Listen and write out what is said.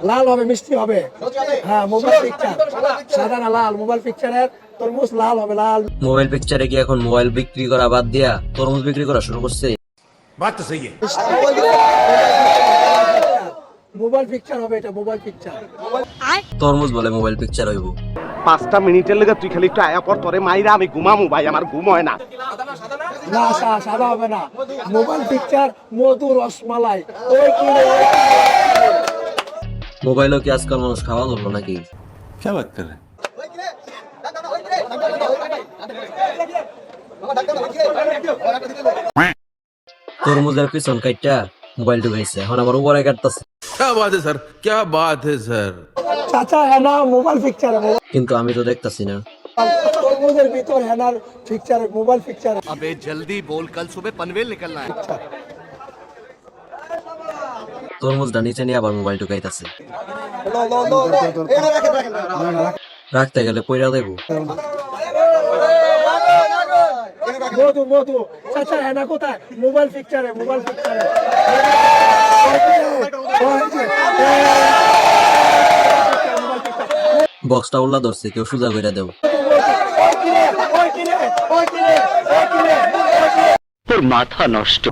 লাল হবে, মিষ্টি হবে। হ্যাঁ, মোবাইল পিকচার সাদা না লাল, মোবাইল পিকচারের তরমুজ লাল হবে, লাল। মোবাইল পিকচারে কি এখন মোবাইল বিক্রি করা বাদ দিয়া তরমুজ বিক্রি করা শুরু করছে? মোবাইল পিকচার হবে, এটা মোবাইল পিকচার। তরমুজ বলে মোবাইল পিকচার হইব? 5টা মিনিটের লেগে তুই খালি একটু আয়া পর, তোরে মাইরা আমি ঘুমামু ভাই, আমার ঘুম হয় না। না, সাদা হবে না, মোবাইল পিকচার মধু রসমালাই। ওই কিনে মোবাইলও কি আজকাল মানুষ খাওয়া ধরলো নাকি? क्या बात कर रहे हैं? তরমুজের পিছন কাইটটা মোবাইল ঢুকাইছে, এখন আমার উপরে কাটতেছে। क्या बात है सर, क्या बात है सर। চাচা হেনা মোবাইল পিকচারে, কিন্তু আমি তো দেখতাছি না। তরমুজের ভিতর হেনার পিকচারে, মোবাইল পিকচারে। अबे जल्दी बोल, कल सुबह पनवेल निकलना है। তরমুজটা নিচে নিয়ে আবার মোবাইল ঢুকাইতেছে। রাখতে গেলে পয়রা দেবো। মধু মধু, চাচা হেনা কোথায়? মোবাইল পিকচারে, মোবাইল পিকচারে। বক্সটা উল্লা ধরছে, কেউ সোজা করে দেব। তোর মাথা নষ্ট।